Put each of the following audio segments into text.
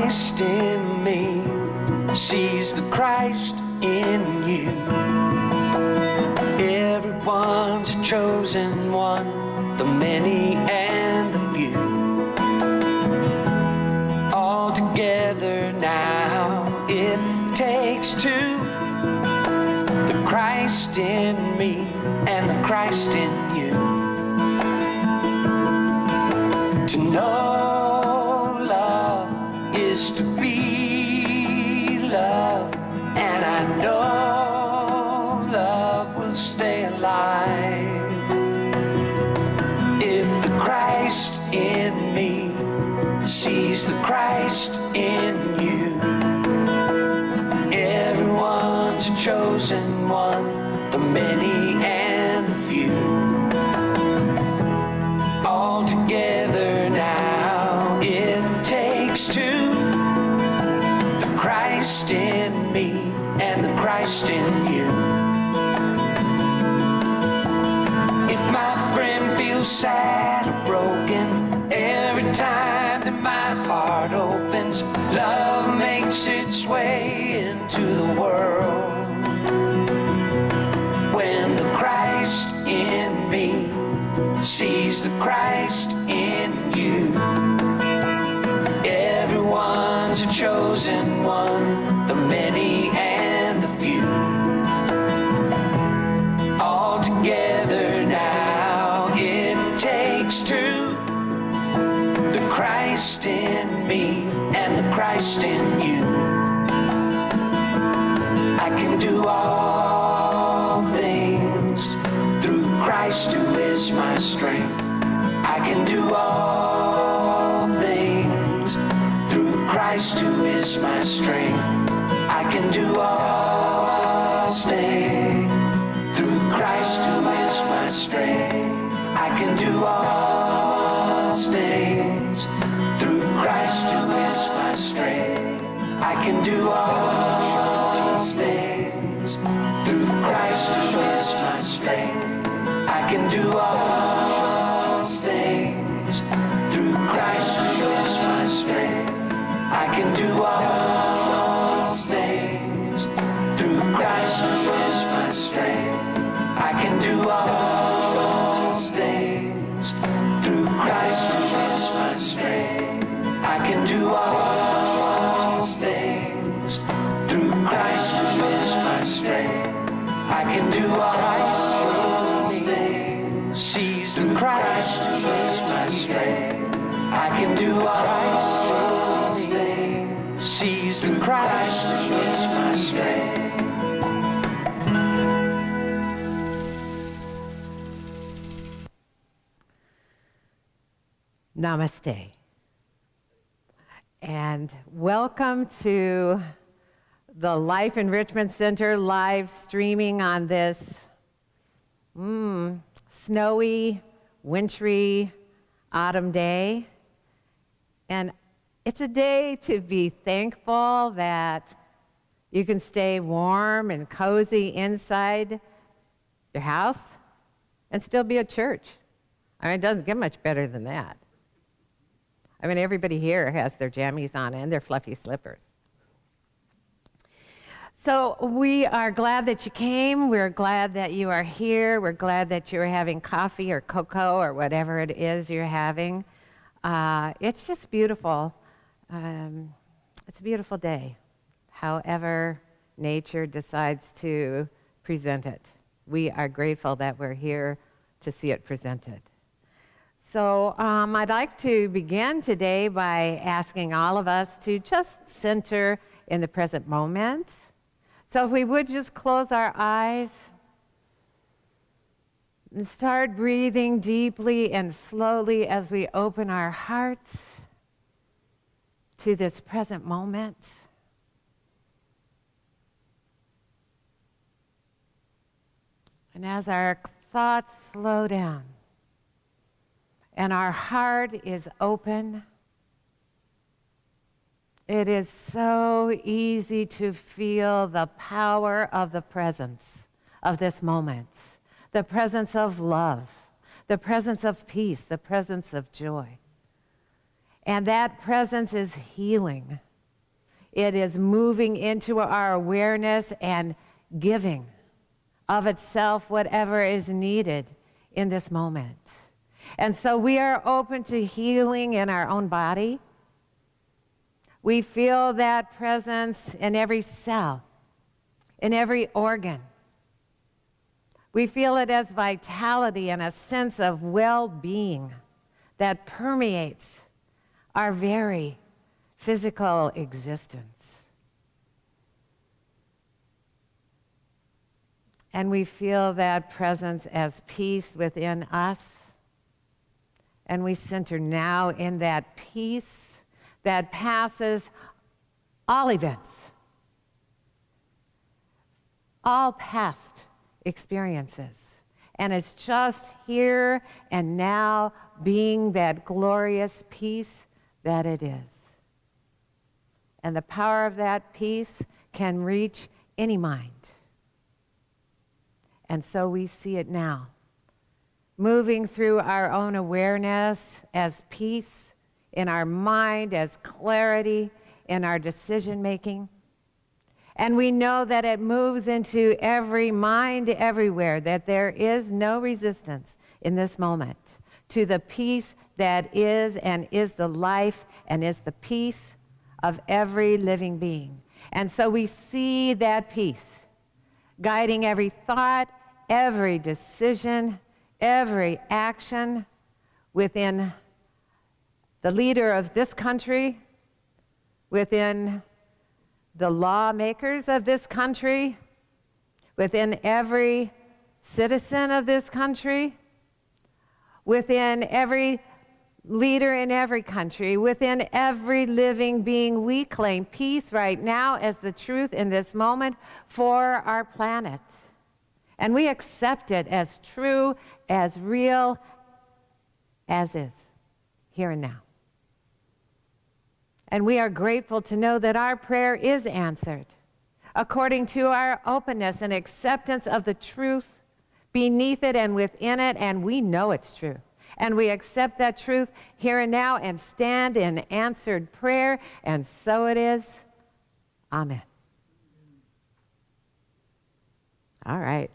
Christ in me sees the Christ in you. Everyone's a chosen one, the many and the few. All together now it takes two. The Christ in me and the Christ in you. To know love is to be loved, and I know love will stay alive. If the Christ in me sees the Christ in you, everyone's a chosen one, the many and the few. All together now it takes two. The Christ in me and the Christ in you. If my friend feels sad or broken, every time that my heart opens, love makes its way into the world. When the Christ in me sees the Christ in you, everyone's a chosen one, the many and the few. All together now it takes two. The Christ in me and the Christ in you. I can do all things through Christ who is my strength. I can do all things through Christ who is my strength. I can do all things through Christ who is my strength. I can do all things through Christ who is my strength. I can do all things through Christ who is my strength. I can do all things through Christ who is my strength. I can do all things through Christ who is my strength. I can do all things through Christ who is my strength. I can do all things through Christ who is my strength. I can do all things. Sees the Christ who is my strength. I can do all things. Sees the Christ who is my strength. Namaste. And welcome to the Life Enrichment Center live streaming on this snowy, wintry autumn day. And it's a day to be thankful that you can stay warm and cozy inside your house and still be at church. I mean, it doesn't get much better than that. I mean, everybody here has their jammies on and their fluffy slippers. So we are glad that you came. We're glad that you are here. We're glad that you're having coffee or cocoa or whatever it is you're having. It's just beautiful. It's a beautiful day, however nature decides to present it. We are grateful that we're here to see it presented. So I'd like to begin today by asking all of us to just center in the present moment. So if we would just close our eyes and start breathing deeply and slowly as we open our hearts to this present moment. And as our thoughts slow down and our heart is open, it is so easy to feel the power of the presence of this moment, the presence of love, the presence of peace, the presence of joy. And that presence is healing. It is moving into our awareness and giving of itself whatever is needed in this moment. And so we are open to healing in our own body. We feel that presence in every cell, in every organ. We feel it as vitality and a sense of well-being that permeates our very physical existence. And we feel that presence as peace within us. And we center now in that peace that passes all events, all past experiences. And it's just here and now being that glorious peace that it is. And the power of that peace can reach any mind. And so we see it now, moving through our own awareness as peace, in our mind as clarity, in our decision making. And we know that it moves into every mind everywhere, that there is no resistance in this moment to the peace that is and is the life and is the peace of every living being. And so we see that peace guiding every thought, every decision, every action within the leader of this country, within the lawmakers of this country, within every citizen of this country, within every leader in every country, within every living being. We claim peace right now as the truth in this moment for our planet. And we accept it as true, as real, as is, here and now. And we are grateful to know that our prayer is answered according to our openness and acceptance of the truth beneath it and within it, and we know it's true. And we accept that truth here and now and stand in answered prayer, and so it is. Amen. All right.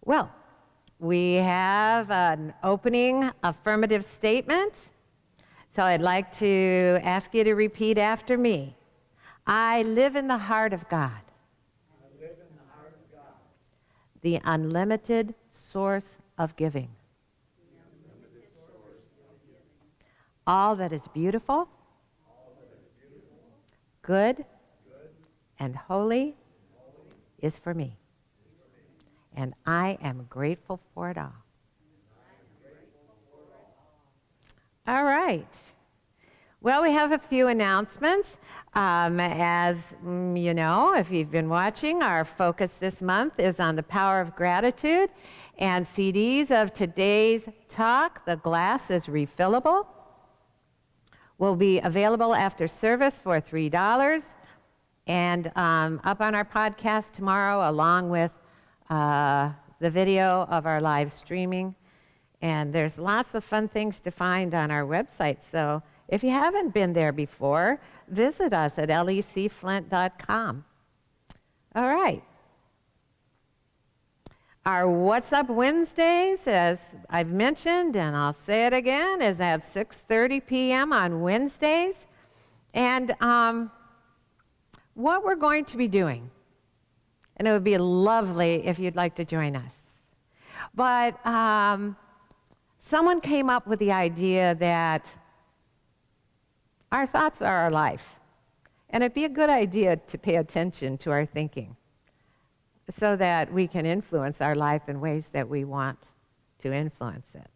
Well, we have an opening affirmative statement. So I'd like to ask you to repeat after me. I live in the heart of God. I live in the heart of God. The unlimited source of giving. All that is beautiful, good, and holy is for me. And I am grateful for it all. All right. Well, we have a few announcements. As you know, if you've been watching, our focus this month is on the power of gratitude, and CDs of today's talk, The Glass Is Refillable, will be available after service for $3 and up on our podcast tomorrow, along with the video of our live streaming. And there's lots of fun things to find on our website. So if you haven't been there before, visit us at lecflint.com. All right. Our What's Up Wednesdays, as I've mentioned, and I'll say it again, is at 6:30 p.m. on Wednesdays. And what we're going to be doing, and it would be lovely if you'd like to join us. But someone came up with the idea that our thoughts are our life, and it'd be a good idea to pay attention to our thinking so that we can influence our life in ways that we want to influence it.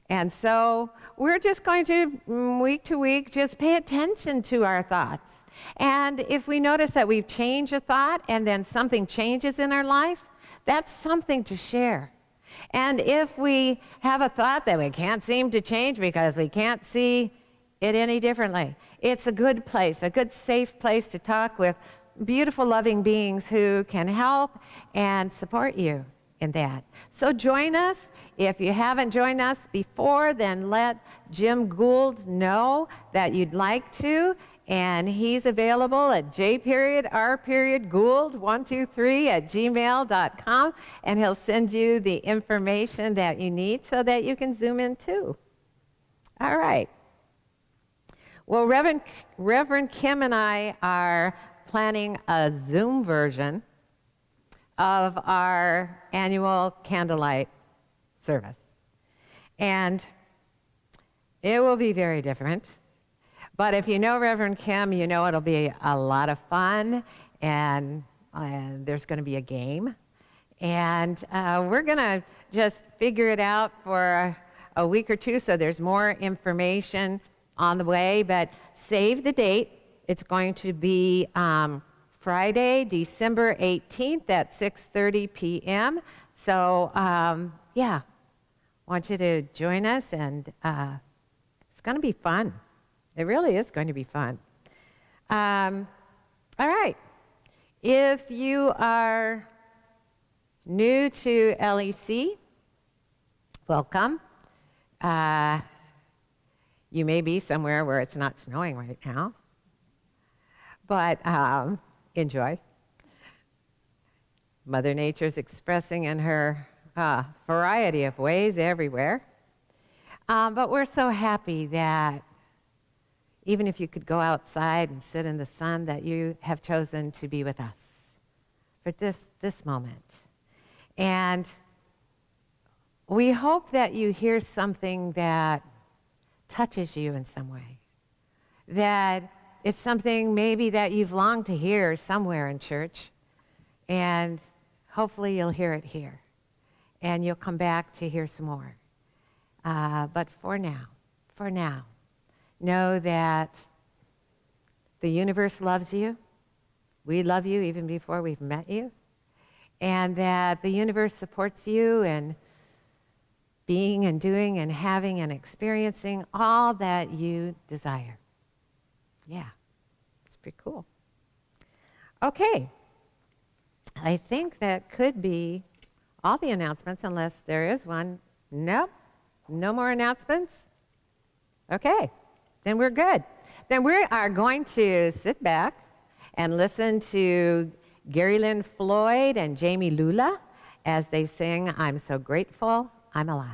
And so we're just going to, week to week, just pay attention to our thoughts. And if we notice that we've changed a thought and then something changes in our life, that's something to share. And if we have a thought that we can't seem to change because we can't see it any differently, it's a good place, a good safe place to talk with beautiful, loving beings who can help and support you in that. So join us. If you haven't joined us before, then let Jim Gould know that you'd like to. And he's available at j.gould123@gmail.com. And he'll send you the information that you need so that you can Zoom in too. All right. Well, Reverend Kim and I are planning a Zoom version of our annual candlelight service. And it will be very different. But if you know Reverend Kim, you know it'll be a lot of fun, and there's going to be a game. And we're going to just figure it out for a week or two, so there's more information on the way. But save the date. It's going to be Friday, December 18th at 6:30 p.m. So, yeah, I want you to join us, and it's going to be fun. It really is going to be fun. All right. If you are new to LEC, welcome. You may be somewhere where it's not snowing right now, but enjoy. Mother Nature's expressing in her variety of ways everywhere. But we're so happy that even if you could go outside and sit in the sun, that you have chosen to be with us for this moment. And we hope that you hear something that touches you in some way, that it's something maybe that you've longed to hear somewhere in church, and hopefully you'll hear it here, and you'll come back to hear some more. But for now, know that the universe loves you. We love you even before we've met you, and that the universe supports you in being and doing and having and experiencing all that you desire. Yeah, it's pretty cool. Okay, I think that could be all the announcements, unless there is one. Nope, no more announcements. Okay, then we're good. Then we are going to sit back and listen to Gary Lynn Floyd and Jamie Lula as they sing, "I'm So Grateful I'm Alive."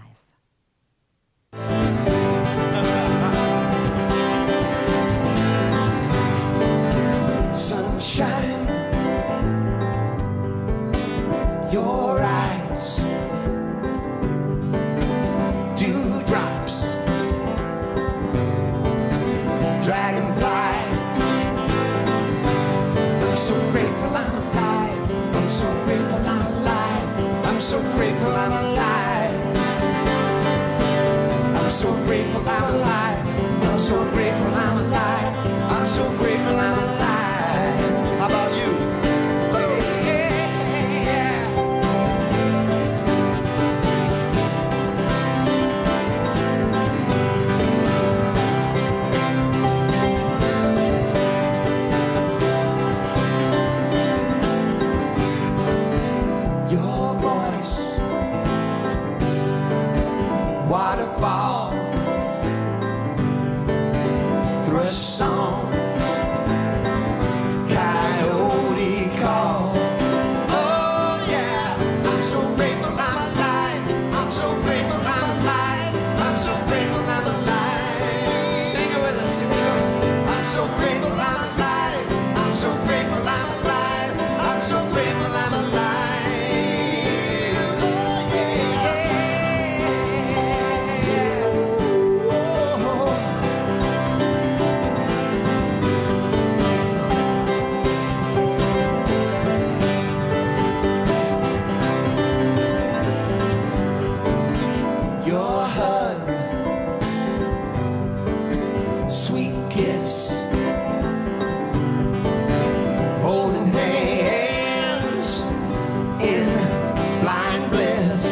Sunshine, your eyes, dewdrops, dragonflies. I'm so grateful I'm alive. I'm so grateful I'm alive. I'm so grateful I'm alive. I'm so grateful I'm alive. I'm so grateful I'm alive. I'm so grateful I'm alive. How about you? Oh, yeah. Your voice, waterfall, thrush song, coyote call. Oh yeah, I'm so grateful I'm alive. I'm so grateful I'm alive. I'm so grateful I'm alive. Sing it with us, here we go. I'm so grateful I'm alive. I'm so grateful I'm alive. I'm so grateful I'm alive. Oh yeah. Whoa. Your hug, sweet kiss, holding hands in blind bliss.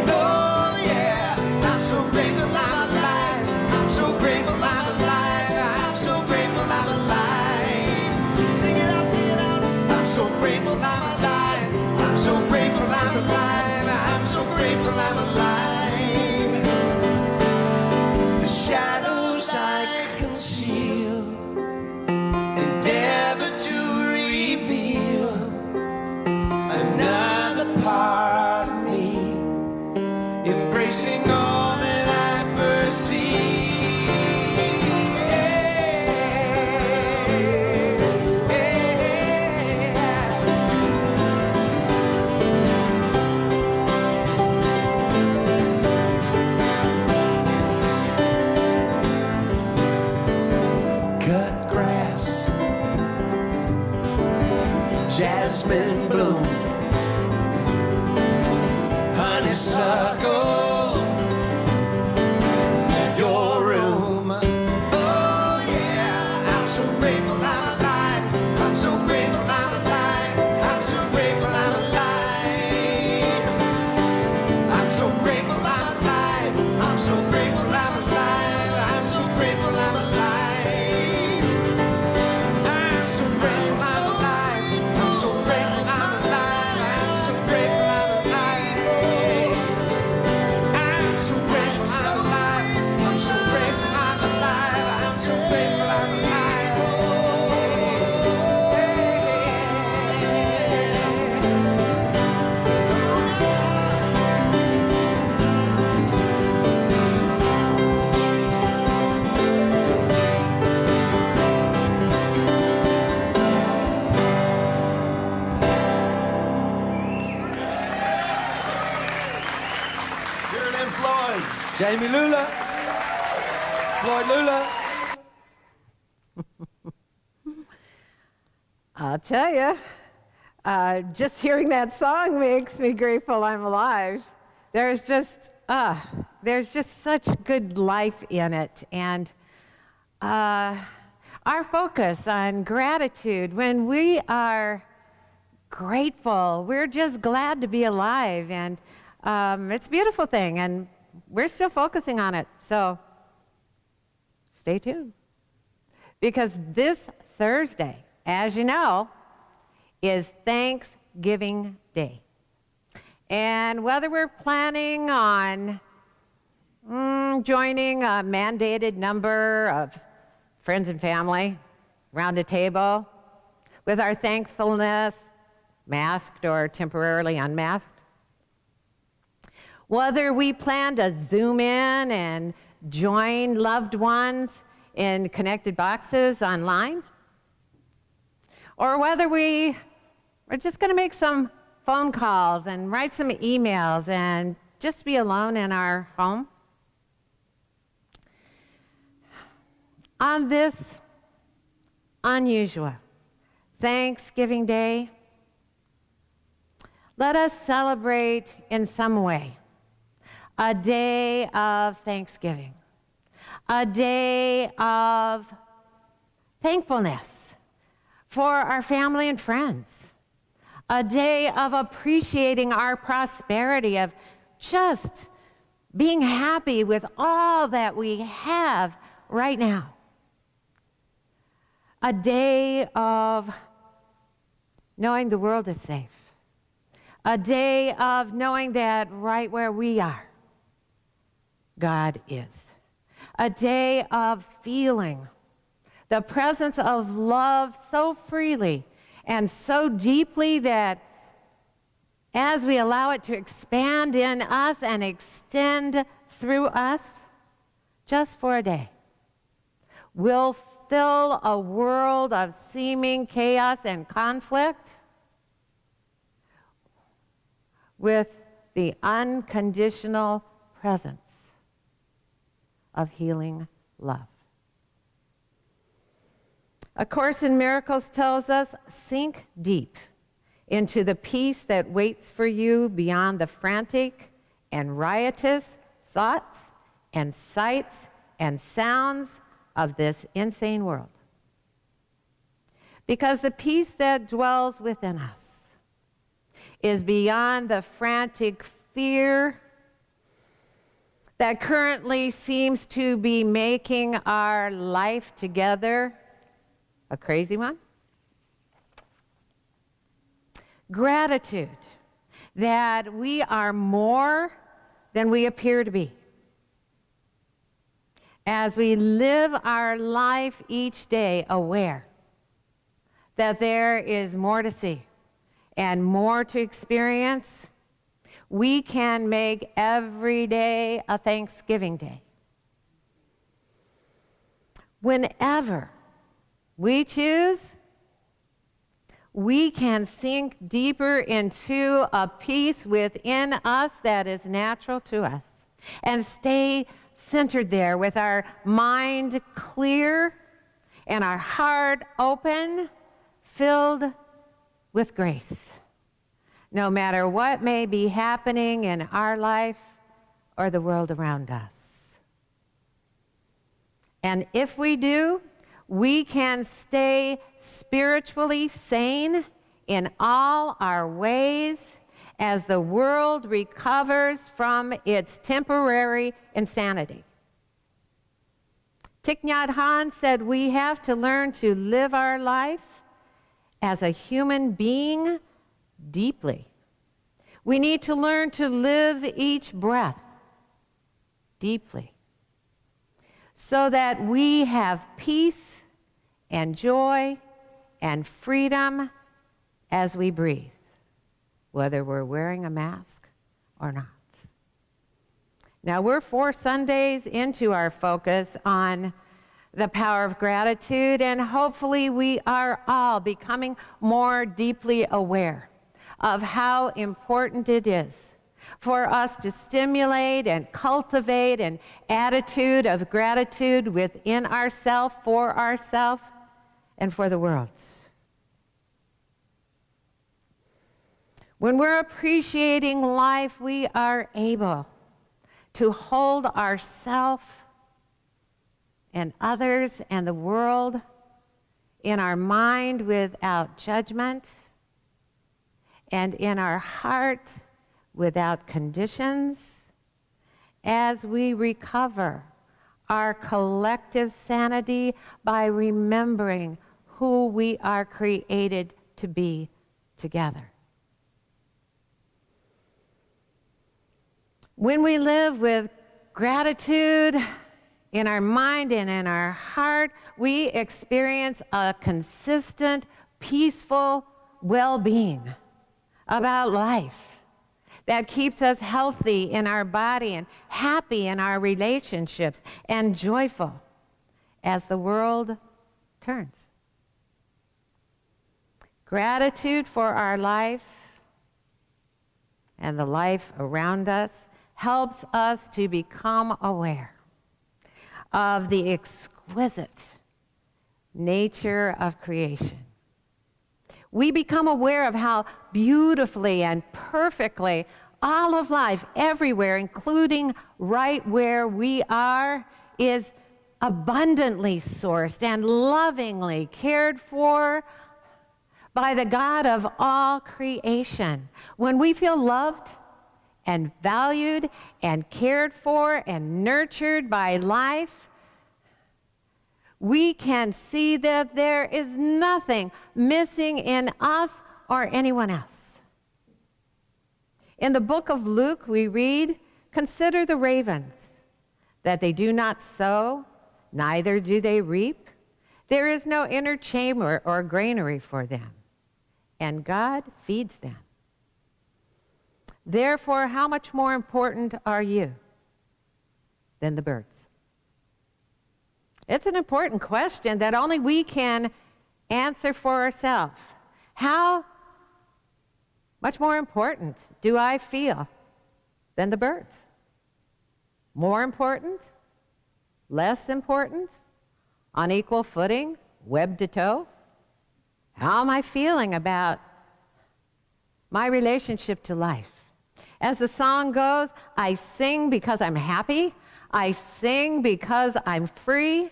Oh yeah, I'm so grateful I'm alive. I'm so grateful I'm alive. I'm so grateful I'm alive. Sing it out, sing it out. I'm so grateful I'm alive. I'm so grateful I'm alive. Cut grass, jasmine bloom, honeysuckle, your room. Oh yeah, I'm so grateful I'm alive. I'm so grateful I'm alive. I'm so grateful I'm alive. I'm so grateful I'm alive. I'm so grateful I'm alive. I'm so grateful I'm alive. I'm so grateful I'm alive. I'm so grateful I'm alive. I'm so grateful I'm alive. I'm so grateful I'm alive. I'm so grateful I'm alive. I'm so grateful I'm alive. Kieran and Floyd. Jamie Lula, Floyd Lula. I'll tell you, just hearing that song makes me grateful I'm alive. There's just such good life in it. And our focus on gratitude, when we are grateful, we're just glad to be alive. And it's a beautiful thing. And we're still focusing on it. So stay tuned. Because this Thursday, as you know, is Thanksgiving Day. And whether we're planning on joining a mandated number of friends and family around a table with our thankfulness masked or temporarily unmasked, whether we plan to Zoom in and join loved ones in connected boxes online, or whether we are just going to make some phone calls and write some emails and just be alone in our home. On this unusual Thanksgiving Day, let us celebrate in some way a day of thanksgiving, a day of thankfulness for our family and friends, a day of appreciating our prosperity, of just being happy with all that we have right now, a day of knowing the world is safe, a day of knowing that right where we are, God is. A day of feeling the presence of love so freely and so deeply that as we allow it to expand in us and extend through us, just for a day, we'll fill a world of seeming chaos and conflict with the unconditional presence of healing love. A Course in Miracles tells us, sink deep into the peace that waits for you beyond the frantic and riotous thoughts and sights and sounds of this insane world. Because the peace that dwells within us is beyond the frantic fear that currently seems to be making our life together a crazy one. Gratitude that we are more than we appear to be. As we live our life each day aware that there is more to see and more to experience, we can make every day a Thanksgiving Day. Whenever we choose, we can sink deeper into a peace within us that is natural to us and stay centered there with our mind clear and our heart open, filled with grace, no matter what may be happening in our life or the world around us. And if we do, we can stay spiritually sane in all our ways as the world recovers from its temporary insanity. Thich Nhat Hanh said we have to learn to live our life as a human being deeply. We need to learn to live each breath deeply so that we have peace and joy and freedom as we breathe, whether we're wearing a mask or not. Now, we're 4 Sundays into our focus on the power of gratitude, and hopefully we are all becoming more deeply aware of how important it is for us to stimulate and cultivate an attitude of gratitude within ourselves, for ourselves, and for the world. When we're appreciating life, we are able to hold ourselves and others and the world in our mind without judgment and in our heart without conditions as we recover our collective sanity by remembering who we are created to be together. When we live with gratitude in our mind and in our heart, we experience a consistent, peaceful well-being about life that keeps us healthy in our body and happy in our relationships and joyful as the world turns. Gratitude for our life and the life around us helps us to become aware of the exquisite nature of creation. We become aware of how beautifully and perfectly all of life everywhere, including right where we are, is abundantly sourced and lovingly cared for by the God of all creation. When we feel loved and valued and cared for and nurtured by life, we can see that there is nothing missing in us or anyone else. In the book of Luke, we read, "Consider the ravens, that they do not sow, neither do they reap. There is no inner chamber or granary for them, and God feeds them. Therefore, how much more important are you than the birds?" It's an important question that only we can answer for ourselves. How much more important do I feel than the birds? More important? Less important? On equal footing? Web to toe? How am I feeling about my relationship to life? As the song goes, I sing because I'm happy. I sing because I'm free.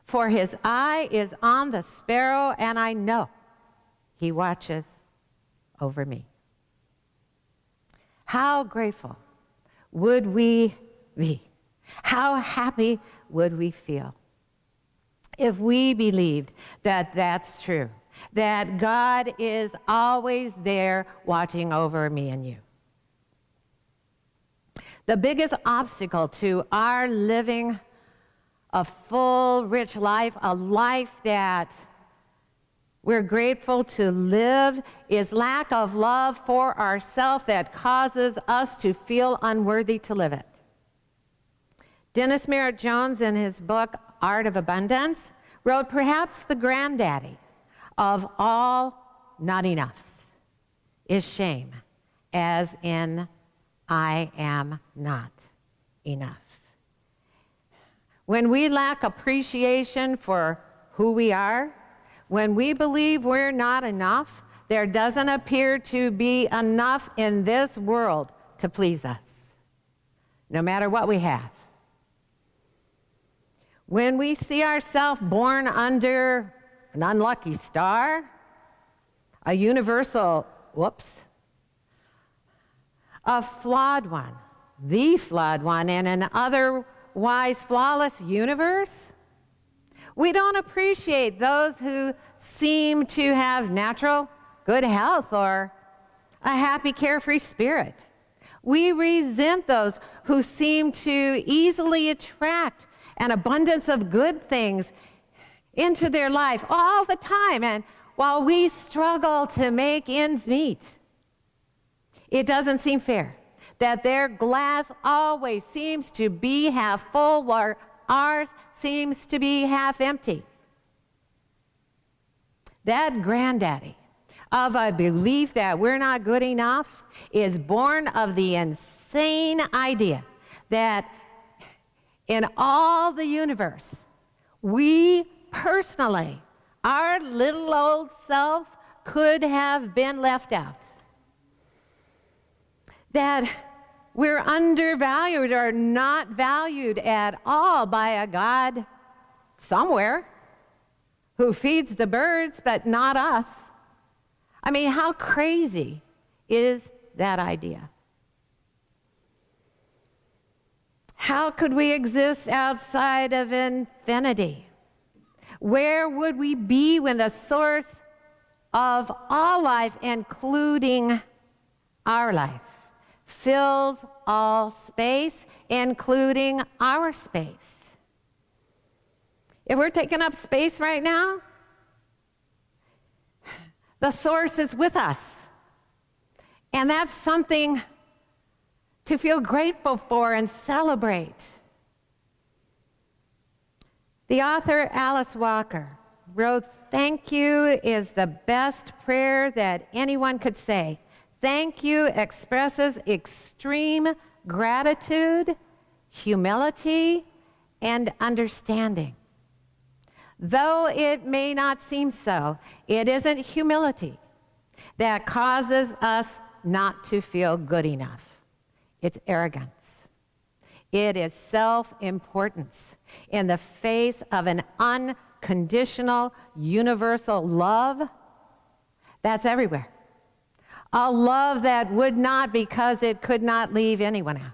For his eye is on the sparrow, and I know he watches over me. How grateful would we be? How happy would we feel if we believed that that's true, that God is always there watching over me and you? The biggest obstacle to our living a full, rich life, a life that we're grateful to live, is lack of love for ourselves that causes us to feel unworthy to live it. Dennis Merritt Jones, in his book, Art of Abundance, wrote perhaps the granddaddy of all not enoughs is shame, as in I am not enough. When we lack appreciation for who we are, when we believe we're not enough, there doesn't appear to be enough in this world to please us, no matter what we have. When we see ourselves born under an unlucky star, a universal, a flawed one, the flawed one in an otherwise flawless universe, we don't appreciate those who seem to have natural good health or a happy, carefree spirit. We resent those who seem to easily attract an abundance of good things into their life all the time, and while we struggle to make ends meet. It doesn't seem fair that their glass always seems to be half full while ours seems to be half empty. That granddaddy of a belief that we're not good enough is born of the insane idea that in all the universe, we personally, our little old self, could have been left out. That we're undervalued or not valued at all by a God somewhere who feeds the birds, but not us. I mean, how crazy is that idea? How could we exist outside of infinity? Where would we be when the source of all life, including our life, fills all space, including our space? If we're taking up space right now, the source is with us. And that's something to feel grateful for and celebrate. The author Alice Walker wrote, "Thank you is the best prayer that anyone could say. Thank you expresses extreme gratitude, humility, and understanding. Though it may not seem so, it isn't humility that causes us not to feel good enough. It's arrogance. It is self-importance in the face of an unconditional, universal love that's everywhere. A love that would not because it could not leave anyone out.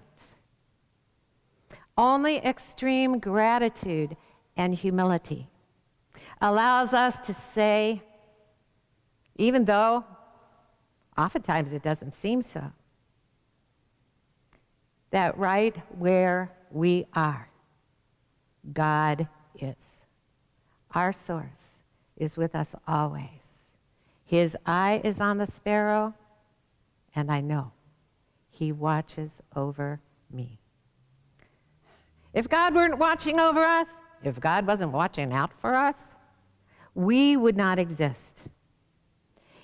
Only extreme gratitude and humility allows us to say, even though oftentimes it doesn't seem so, that right where we are, God is. Our source is with us always. His eye is on the sparrow, and I know he watches over me. If God weren't watching over us, if God wasn't watching out for us, we would not exist.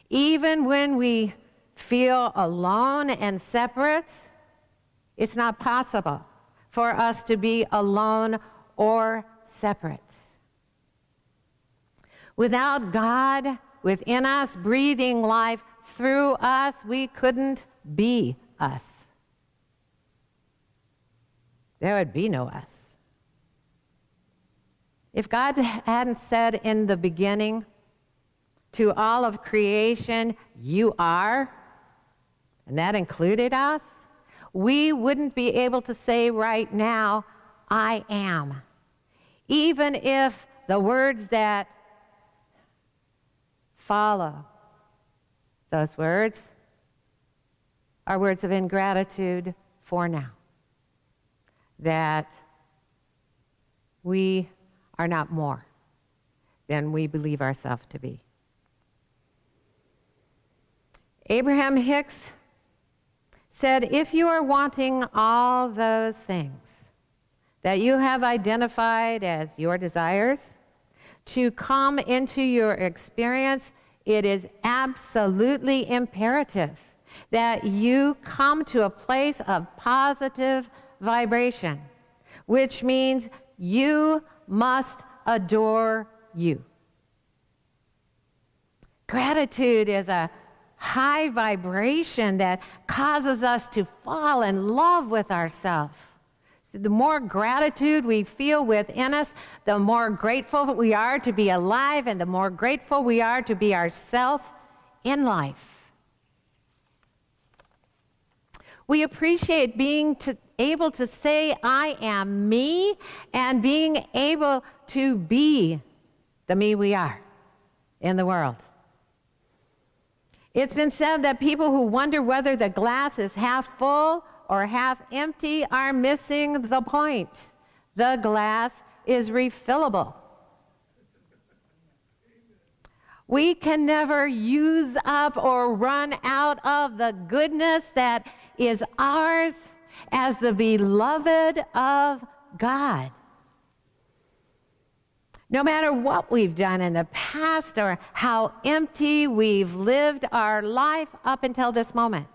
Even when we feel alone and separate, it's not possible for us to be alone or separate. Without God within us, breathing life through us, we couldn't be us. There would be no us. If God hadn't said in the beginning to all of creation, "You are," and that included us, we wouldn't be able to say right now, "I am." Even if the words that follow those words are words of ingratitude for now. That we are not more than we believe ourselves to be. Abraham Hicks said, "If you are wanting all those things that you have identified as your desires, to come into your experience, it is absolutely imperative that you come to a place of positive vibration, which means you must adore you. Gratitude is a high vibration that causes us to fall in love with ourselves. The more gratitude we feel within us, the more grateful we are to be alive, and the more grateful we are to be ourselves in life. We appreciate being able to say, I am me, and being able to be the me we are in the world. It's been said that people who wonder whether the glass is half full or half empty are missing the point. The glass is refillable. We can never use up or run out of the goodness that is ours as the beloved of God. No matter what we've done in the past or how empty we've lived our life up until this moment,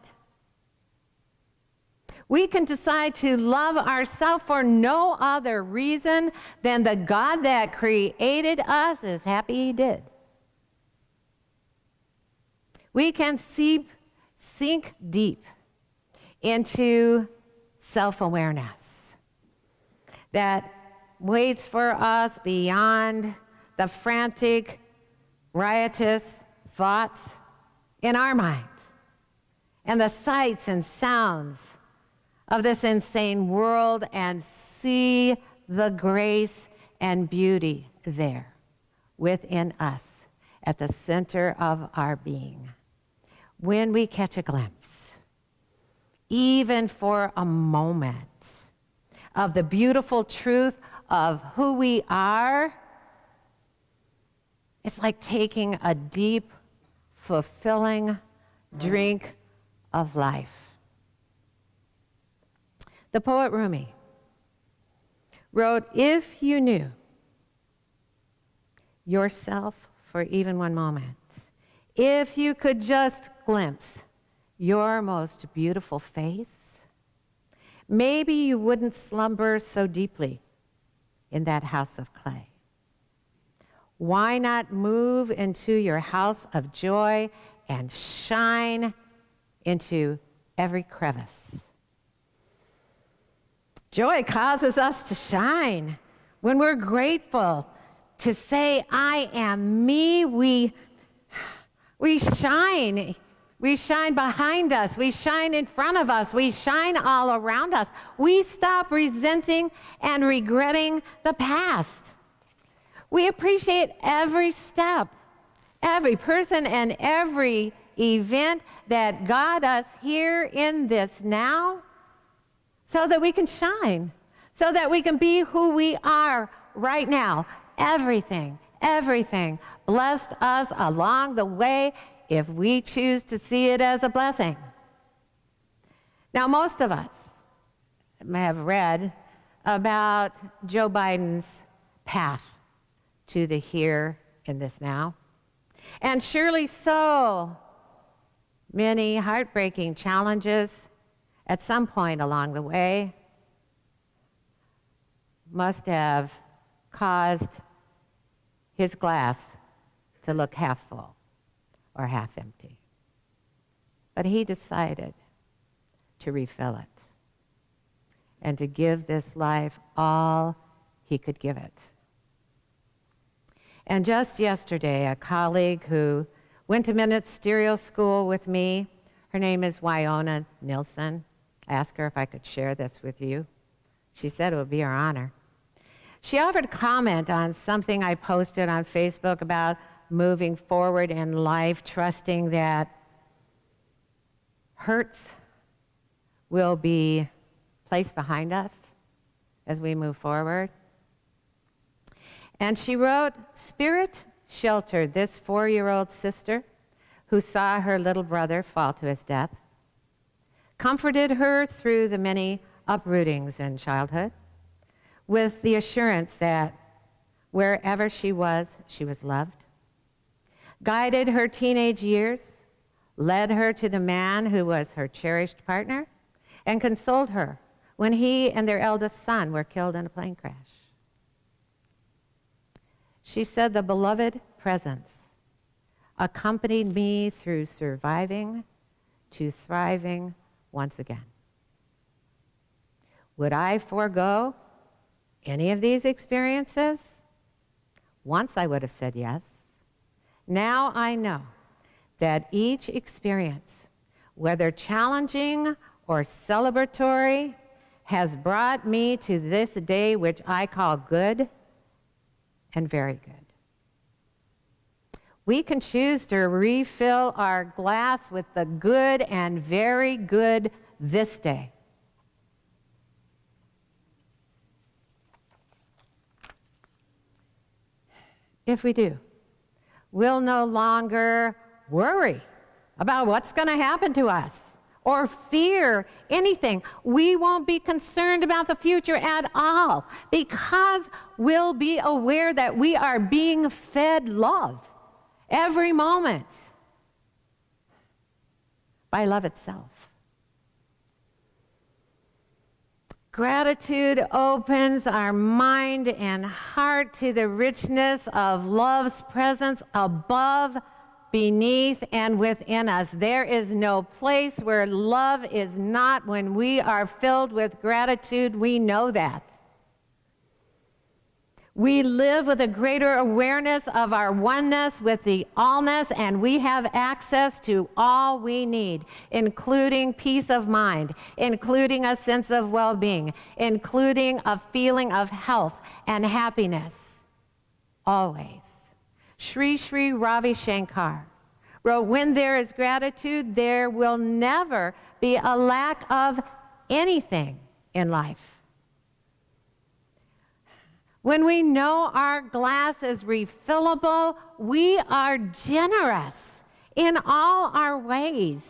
we can decide to love ourselves for no other reason than the God that created us is happy He did. We can sink deep into self-awareness that waits for us beyond the frantic, riotous thoughts in our mind and the sights and sounds of this insane world, and see the grace and beauty there within us at the center of our being. When we catch a glimpse, even for a moment, of the beautiful truth of who we are, it's like taking a deep, fulfilling drink of life. The poet Rumi wrote, if you knew yourself for even one moment, if you could just glimpse your most beautiful face, maybe you wouldn't slumber so deeply in that house of clay. Why not move into your house of joy and shine into every crevice? Joy causes us to shine. When we're grateful to say, I am me, we shine. We shine behind us. We shine in front of us. We shine all around us. We stop resenting and regretting the past. We appreciate every step, every person, and every event that got us here in this now, so that we can shine, so that we can be who we are right now. Everything blessed us along the way if we choose to see it as a blessing. Now, most of us have read about Joe Biden's path to the here and this now. And surely so many heartbreaking challenges at some point along the way must have caused his glass to look half full or half empty. But he decided to refill it and to give this life all he could give it. And just yesterday, a colleague who went to ministerial school with me, her name is Wyona Nilsson. I asked her if I could share this with you. She said it would be her honor. She offered a comment on something I posted on Facebook about moving forward in life, trusting that hurts will be placed behind us as we move forward. And she wrote, Spirit sheltered this 4-year-old sister who saw her little brother fall to his death, comforted her through the many uprootings in childhood with the assurance that Wherever she was loved. Guided her teenage years, led her to the man who was her cherished partner, and consoled her when he and their eldest son were killed in a plane crash. She said, the beloved presence accompanied me through surviving to thriving once again. Would I forego any of these experiences? Once I would have said yes. Now I know that each experience, whether challenging or celebratory, has brought me to this day which I call good and very good. We can choose to refill our glass with the good and very good this day. If we do, we'll no longer worry about what's going to happen to us or fear anything. We won't be concerned about the future at all because we'll be aware that we are being fed love every moment by love itself. Gratitude opens our mind and heart to the richness of love's presence above, beneath, and within us. There is no place where love is not when we are filled with gratitude. We know that. We live with a greater awareness of our oneness with the allness, and we have access to all we need, including peace of mind, including a sense of well-being, including a feeling of health and happiness. Always. Sri Sri Ravi Shankar wrote, when there is gratitude, there will never be a lack of anything in life. When we know our glass is refillable, we are generous in all our ways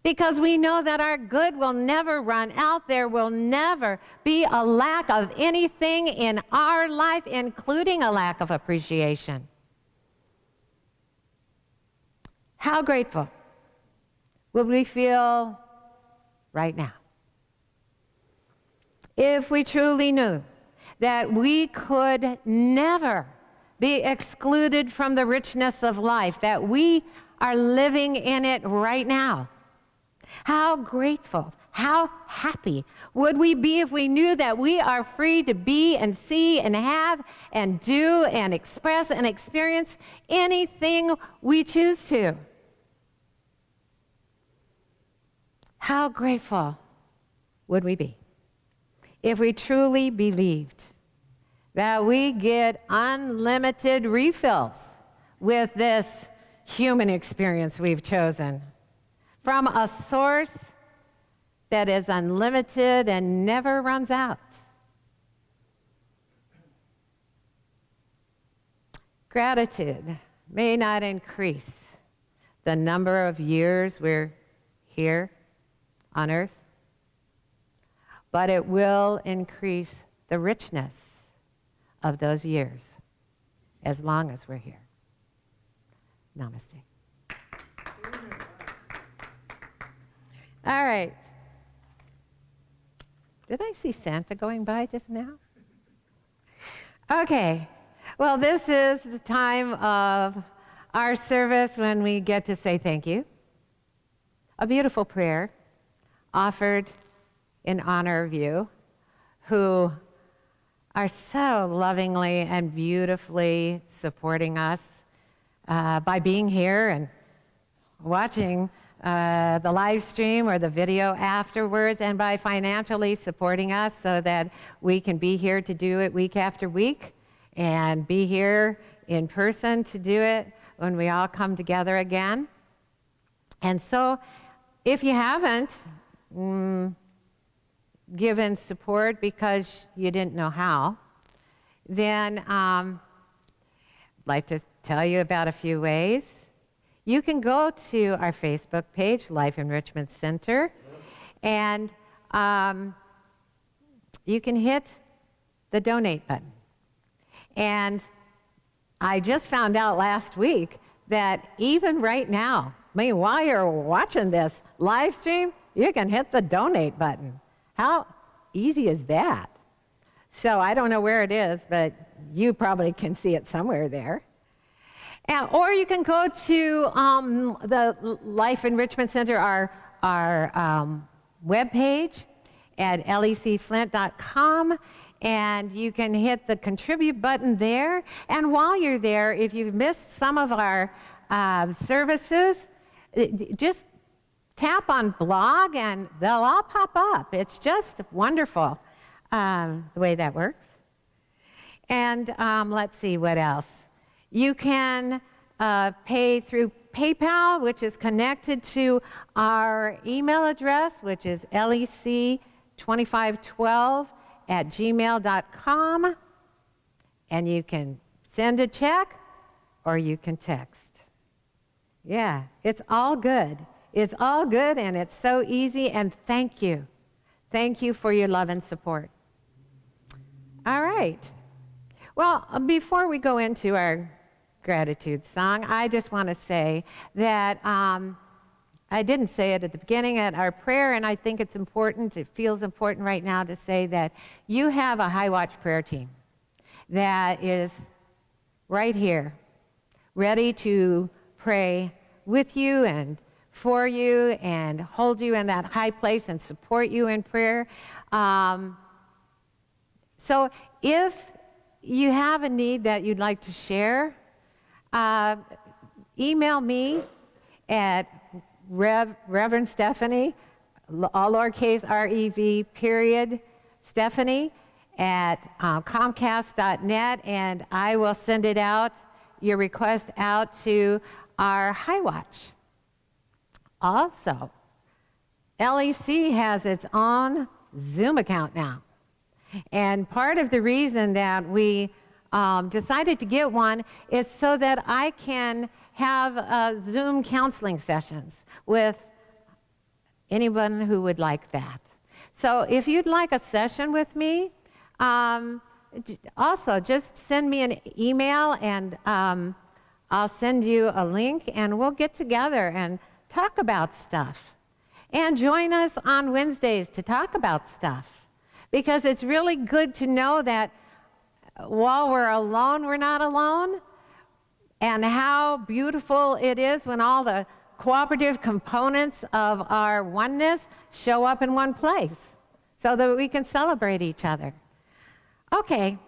because we know that our good will never run out. There will never be a lack of anything in our life, including a lack of appreciation. How grateful would we feel right now if we truly knew that we could never be excluded from the richness of life, that we are living in it right now? How grateful, how happy would we be if we knew that we are free to be and see and have and do and express and experience anything we choose to? How grateful would we be if we truly believed that we get unlimited refills with this human experience we've chosen from a source that is unlimited and never runs out? Gratitude may not increase the number of years we're here on earth, but it will increase the richness of those years as long as we're here. Namaste. All right. Did I see Santa going by just now? Okay. Well, this is the time of our service when we get to say thank you. A beautiful prayer offered in honor of you, who are so lovingly and beautifully supporting us by being here and watching the live stream or the video afterwards, and by financially supporting us so that we can be here to do it week after week and be here in person to do it when we all come together again. And so if you haven't given support because you didn't know how, then I'd like to tell you about a few ways. You can go to our Facebook page, Life Enrichment Center, and you can hit the donate button. And I just found out last week that even right now, I mean, while you're watching this live stream, you can hit the donate button. How easy is that? So I don't know where it is, but you probably can see it somewhere there. Or you can go to the Life Enrichment Center, our webpage at lecflint.com, and you can hit the contribute button there. And while you're there, if you've missed some of our services, just tap on blog and they'll all pop up. It's just wonderful the way that works. And let's see what else. You can pay through PayPal, which is connected to our email address, which is lec2512@gmail.com. And you can send a check or you can text. Yeah, it's all good. It's all good, and it's so easy, and thank you. Thank you for your love and support. All right. Well, before we go into our gratitude song, I just want to say that I didn't say it at the beginning at our prayer, and I think it's important, it feels important right now to say that you have a High Watch prayer team that is right here, ready to pray with you and for you and hold you in that high place and support you in prayer. So if you have a need that you'd like to share, email me at Reverend Stephanie, all lowercase R-E-V, period, Stephanie, at Comcast.net, and I will send it out, your request out to our High Watch. Also, LEC has its own Zoom account now. And part of the reason that we decided to get one is so that I can have Zoom counseling sessions with anyone who would like that. So if you'd like a session with me, also just send me an email and I'll send you a link and we'll get together and talk about stuff. And join us on Wednesdays to talk about stuff. Because it's really good to know that while we're alone, we're not alone. And how beautiful it is when all the cooperative components of our oneness show up in one place so that we can celebrate each other. Okay,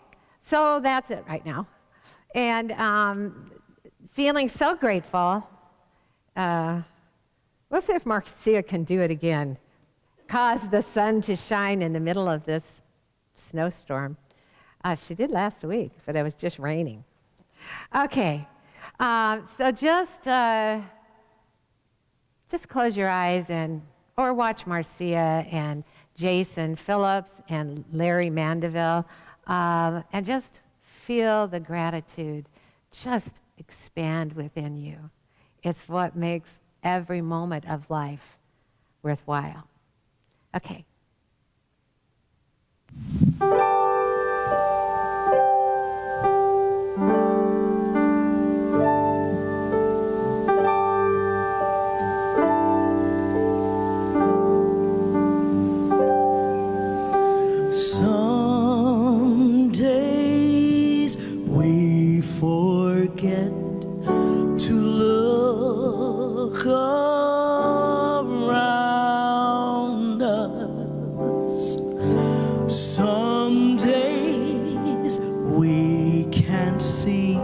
so that's it right now. And feeling so grateful. Let's see if Marcia can do it again. Cause the sun to shine in the middle of this snowstorm. She did last week, but it was just raining. Okay, so just close your eyes or watch Marcia and Jason Phillips and Larry Mandeville, and just feel the gratitude just expand within you. It's what makes every moment of life worthwhile. Okay. Some days we forget to look around us. Some days we can't see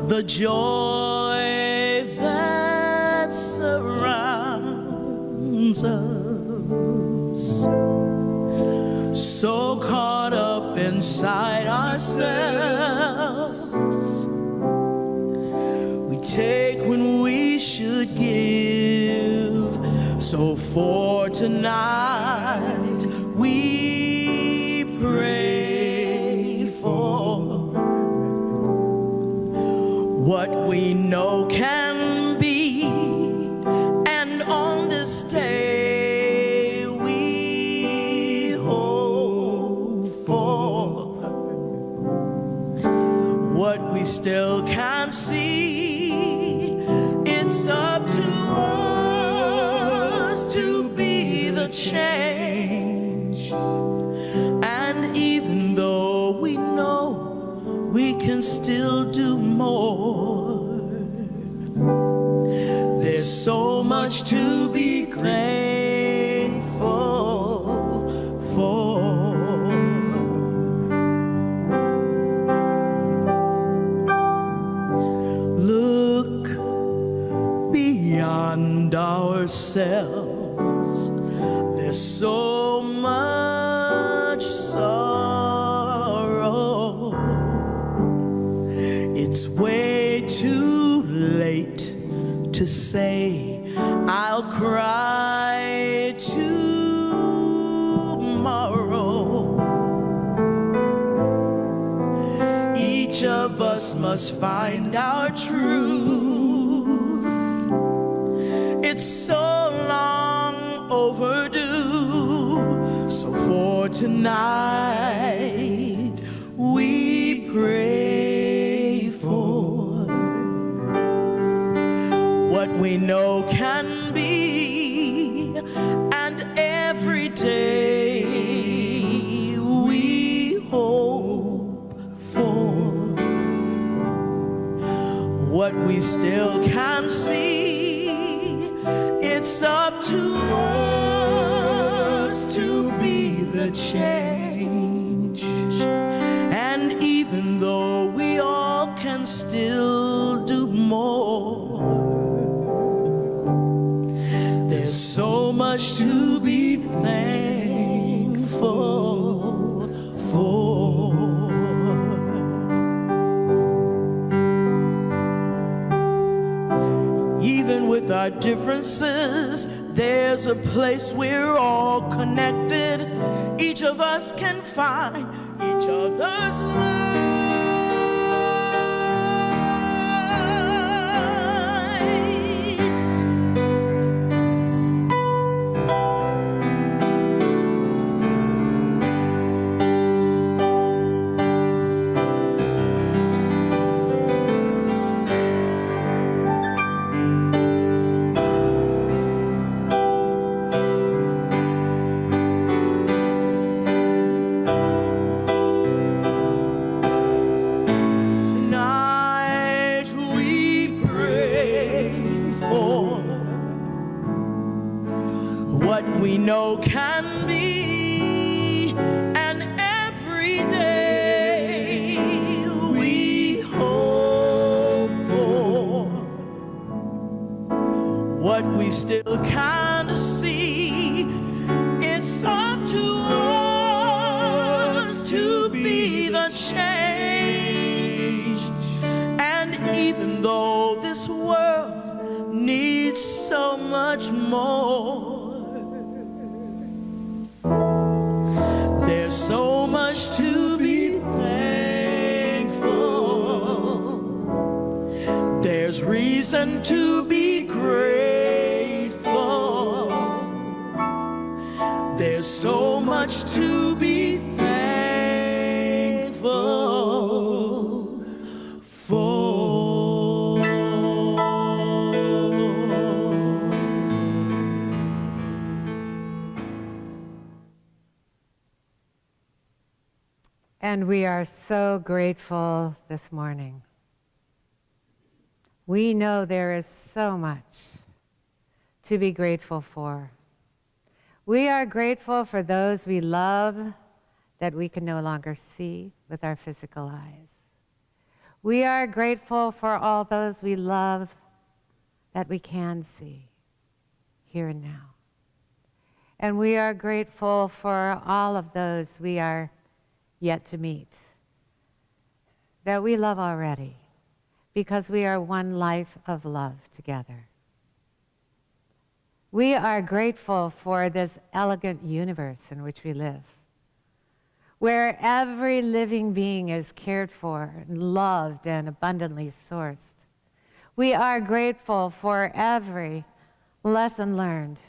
the joy that surrounds us. So caught up inside ourselves, we take when we should give. So for tonight we pray for what we know can be, and on this day change. And even though we know we can still do more, there's so much to be thankful for. Look beyond ourselves. There's so much sorrow. It's way too late to say I'll cry tomorrow. Each of us must find our truth. It's so long overdue. So for tonight we pray for what we know can be, and every day we hope for what we still can't see. It's up to us to be the change. And even though we all can still do more, there's so much to be thankful for. Even with our differences, there's a place we're all connected. Each of us can find each other's light. We know can be, and every day we hope for what we still can't see. It's up to us to be the change. And even though this world needs so much more, there's so much to be thankful. There's reason to be grateful. There's so much to be thankful for. And we are so grateful this morning. We know there is so much to be grateful for. We are grateful for those we love that we can no longer see with our physical eyes. We are grateful for all those we love that we can see here and now. And we are grateful for all of those we are yet to meet, that we love already, because we are one life of love together. We are grateful for this elegant universe in which we live, where every living being is cared for and loved and abundantly sourced. We are grateful for every lesson learned.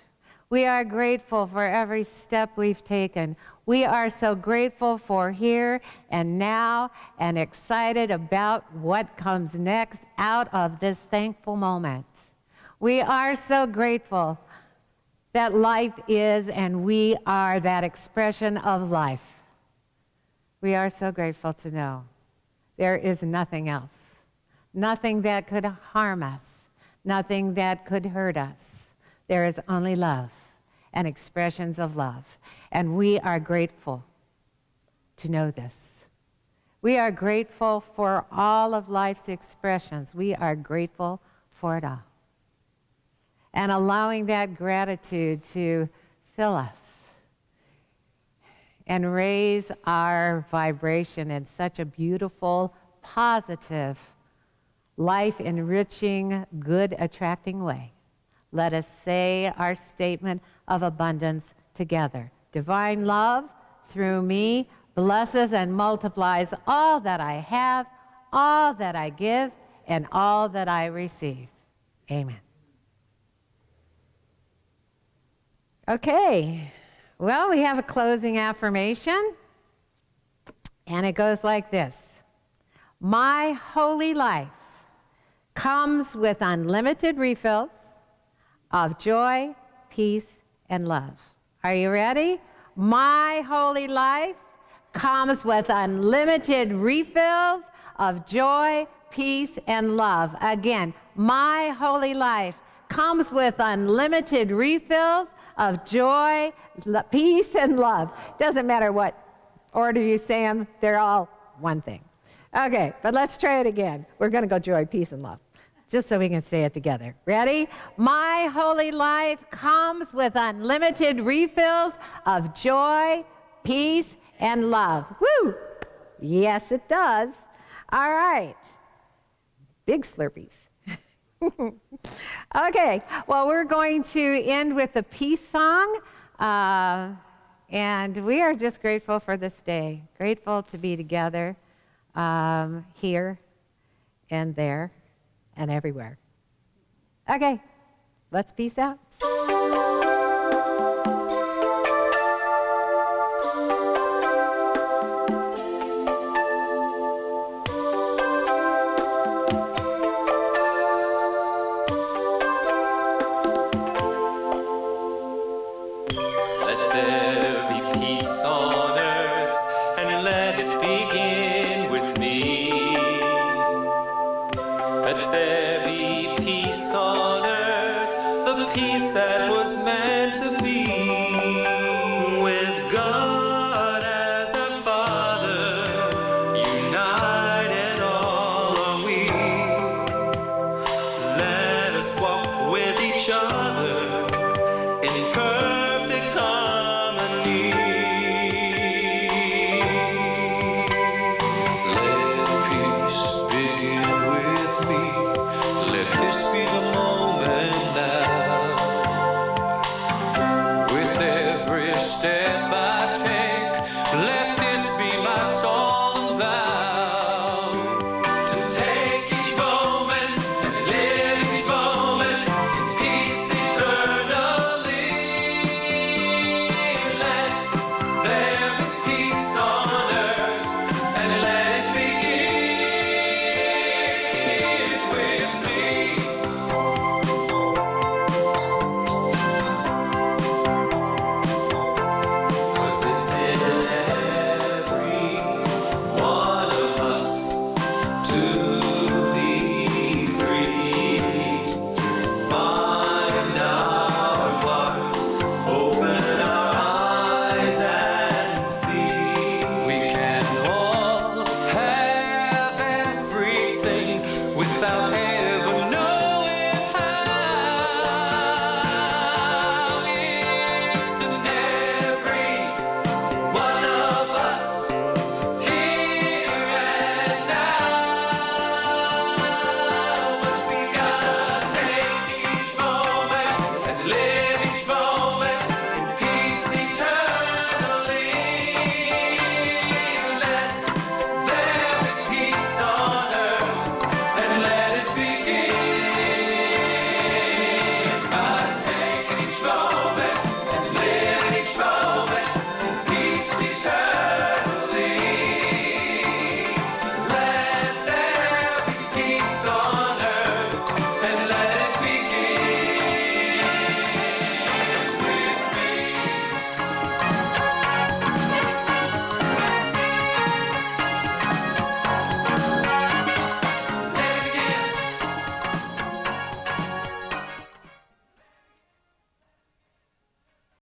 We are grateful for every step we've taken. We are so grateful for here and now, and excited about what comes next out of this thankful moment. We are so grateful that life is, and we are that expression of life. We are so grateful to know there is nothing else, nothing that could harm us, nothing that could hurt us. There is only love and expressions of love, and we are grateful to know this. We are grateful for all of life's expressions. We are grateful for it all. And allowing that gratitude to fill us and raise our vibration in such a beautiful, positive, life-enriching, good-attracting way. Let us say our statement of abundance together. Divine love through me blesses and multiplies all that I have, all that I give, and all that I receive. Amen. Okay, well, we have a closing affirmation, and it goes like this. My holy life comes with unlimited refills of joy, peace, and love. Are you ready? My holy life comes with unlimited refills of joy, peace, and love. Again, my holy life comes with unlimited refills of joy, peace, and love. Doesn't matter what order you say them, they're all one thing. Okay, but let's try it again. We're going to go joy, peace, and love, just so we can say it together. Ready? My holy life comes with unlimited refills of joy, peace, and love. Woo! Yes, it does. All right. Big Slurpees. Okay, well, we're going to end with a peace song, and we are just grateful for this day, grateful to be together here and there and everywhere. Okay, let's peace out.